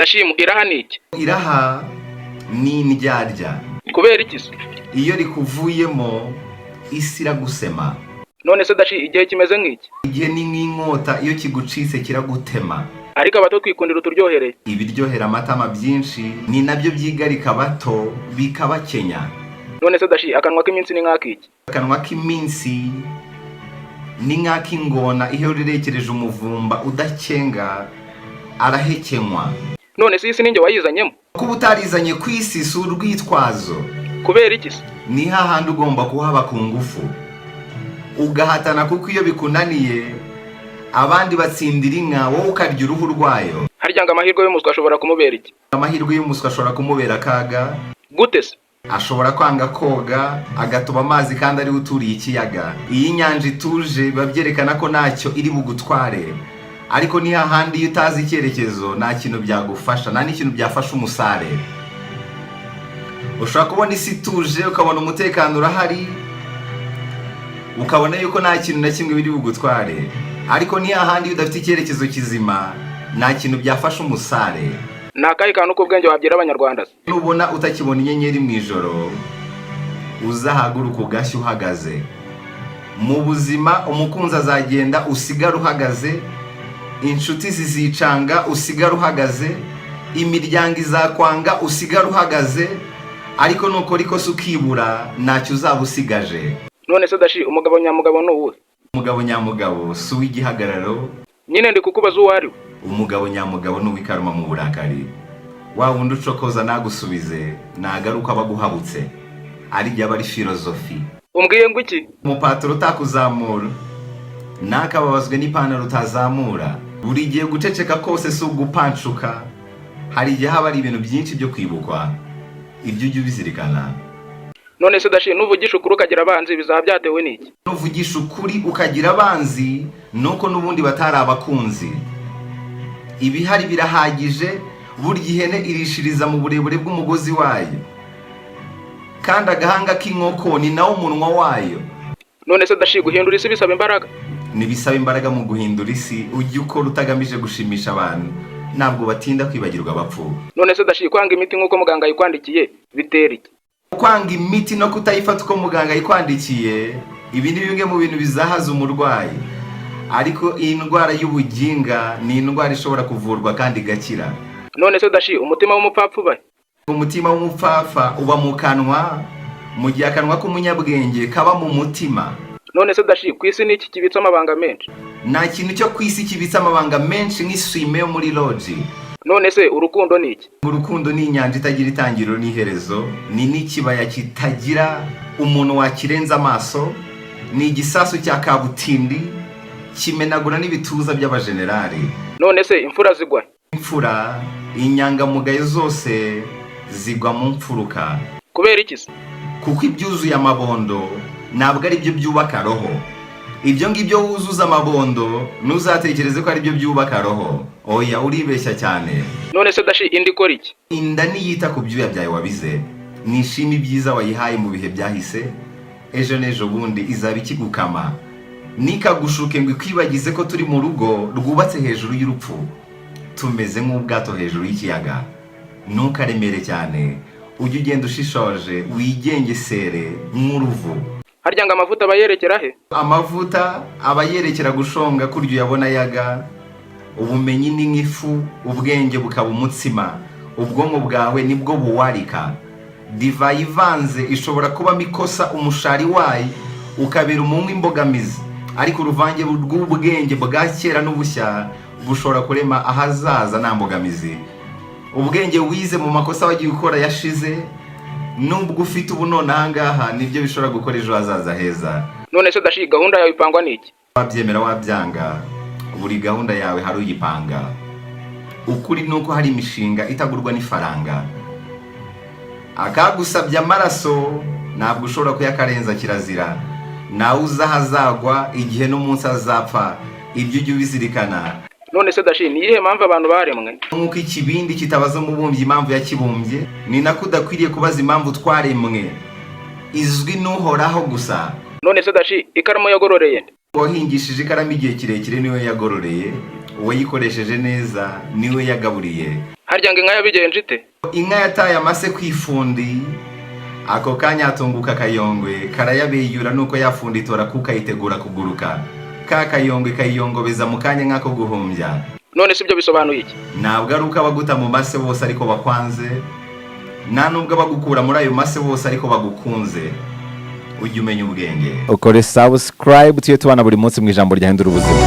Dashimu iraha ni iki? Iraha ni indyarya. Kubera iki se? Iyo rikuvuyemo isi iragusema. None se Dashi igihe kimeze nk'iki? Igihe ni nk'inkota iyo kigucitse kiragutema. Ariko abato twikundira uturyohereye. Ibiryohera amatama byinshi ni nabyo byigarika abato bikabakenya. None se Dashi akanwa k'iminsi ni nk'akiki? Akanwa k'iminsi ni nk'ak'ingona iyo rirekereje umuvumba udakenga arahekenywa. None se isi ninjye wayizanyemo? Kuba utarizanye ku isi si urwitwazo. Kubera iki se? Ni hahandi ugomba kuhaba ku ngufu ugahatana, kuko iyo bikunaniye abandi batsindira inka, wowe ukarya uruhu rwayo. Harya ngo amahirwe y'umuswa ashobora kumubera iki? Amahirwe y'umuswa ashobora kumubera akaga. Gute se? Ashobora kwanga koga agatuba amazi kandi ari uturiye ikiyaga. Iyi inyanja ituje biba byerekana ko ntacyo iri bugutware, ariko ni hahandi iyo utazi icyerekezo nta kintu byagufasha, nta n'ikintu byafasha umusare. Ushobora kubona isi ituje ukabona umutekano urahari, ukabona yuko nta kintu na kimwe biri bugutware, ariko ni hahandi iyo udafite icyerekezo kizima nta kintu byafasha umusare. Ni akahe kantu k'ubwenge wabwira abanyarwanda se? Nubona utakibona inyenyeri mu ijoro uzahaguruka ugashya uhagaze. Mu buzima umukunzi azagenda usigara uhagaze, inshuti zizicanga usigara uhagaze, imiryango izakwanga usigara uhagaze, ariko nukora ikosa ukibura ntacyo uzaba usigaje. None se Dashi umugabo nyamugabo ni uwuhe? Umugabo nyamugabo si uw'igihagararo. Nyine ndi kukubaza uwo ari we. Umugabo nyamugabo ni uw'ikaruma mu burakari. Wa wundi ucokoza nagusubize nagaruka abaguhabutse, ari jya bari filozofi. Umbwiye ngo iki? Umupaturo utakuzamura nakababazwe n'ipantaro utazamura. Buri gihe guceceka kose si ugupancuka. Hari igihe haba ari ibintu byinshi byo kwibukwa, ibyo ujye ubizirikana. None se Dashi nuvugisha ukuri ukagira abanzi bizaba byatewe n'iki? Nuvugisha ukuri ukagira abanzi nuko n'ubundi batari abakunzi. Ibihari birahagije. Burya ihene irishiriza mu burebure bw'umugozi wayo, kandi agahanga k'inkoko ni nawo umunwa wayo. None se Dashi guhindura isi bisaba imbaraga? Nibisaba imbaraga mu guhindura isi. Ujye ukora utagamije gushimisha abantu, ntabwo batinda kwibagirwa abapfu. None se Dashi kwanga imiti nk'uko muganga yikwandikiye bitera iki? Kwanga imiti no kutayifata uko muganga yikwandikiye, ibi ni bimwe mu bintu bizahaza umurwayi. Ariko iyi ndwara y'ubuginga ni indwara ishobora kuvurwa kandi igakira. None se Dashi umutima w'umupfapfa ubahe? Umutima w'umupfapfa uba mu kanwa, mu gihe akanwa k'umunyabwenge kaba mu mutima. None se Dashi ku isi ni iki kibitse amabanga menshi? Nta kintu cyo ku isi kibitse amabanga menshi nk'isume yo muri loji. None se urukundo ni iki? Urukundo ni inyanja itagira itangiriro n'iherezo, ni n'ikibaya kitagira umuntu wakirenza amaso, ni igisasu cya kabutindi kimenagura n'ibituza by'abajenerali. None se imfura zigwa? Imfura, inyangamugayo zose zigwa mu mfuruka. Kubera iki se? Kuko ibyuzuye amabondo ntabwo ari byo byubaka roho. Ibyo ngibyo wuzuza amabondo ntuzatekereze ko ari byo byubaka roho. Oya, uribeshya cyane. None se Dashi indi ikora iki? Inda niyita ku byuya byawe wabize, nishima ibyiza wayihaye mu bihe byahise, ejo n'ejo bundi izaba ikigukama. Nikagushuke ngo ikwibagize ko turi mu rugo rwubatse hejuru y'urupfu, tumeze nk'ubwato hejuru y'ikiyaga. Ntukaremere cyane, ujye ugenda ushishoje, wigengesere nk'uruvu. Harya ngo amavuta abayerekera he? Amavuta abayerekera gushonga kurya uyabona yaga. Ubumenyi ni nk'ifu, ubwenge bukaba umutsima, ubwonko bwawe nibwo buwarika. Divayi ivanze ishobora kubamo ikosa umushari wayo ukabera umunywi imbogamizi, ariko uruvange rw'ubwenge bwa kera n'ubushya bushobora kurema ahazaza nta mbogamizi. Ubwenge wize mu makosa wagiye ukora yashize, nubwo ufite ubu none ahangaha nibyo bishobora gukora ejo hazaza heza. None se Dashi gahunda yawe ipangwa n'iki? Wabyemera wabyanga, buri gahunda yawe hari uyipanga. Ukuri nuko hari imishinga itagurwa n'ifaranga. Akagusabye amaraso ntabwo ushobora kuyakarenza kirazira. Nawe uzahazagwa igihe n'umunsi azapfa, ibyo ujye ubizirikana. None se Dashi ni iyihe mpamvu abantu baremwe? Nk'uko ikibindi kitabaza umubumbyi impamvu yakibumbye, ni nako udakwiriye kubaza impamvu twaremwe. Izwi n'uhoraho gusa. None se Dashi ikaramu yagororeye nde? Wahingishije ikaramu igihe kirekire niwe yagororeye, uwayikoresheje neza niwe yagaburiye. harya ngo inka yabigenje ite? Inka yataye amase ku ifundi, ako kanya atunguka akayongwe karayabeyura nuko yafundi itora kuko ayitegura kuguruka. Ka kayongwe kayiyongobeza mu kanya nk'ako guhumbya. None si byo bisobanuye iki? Ntabwo ari uko abaguta mu mase bose ariko bakwanze, nta nubwo abagukura muri ayo mase bose ariko bagukunze. Ujye umenya ubwenge. ukore subscribe tuye tubana buri munsi mu ijambo ryahindura ubuzima.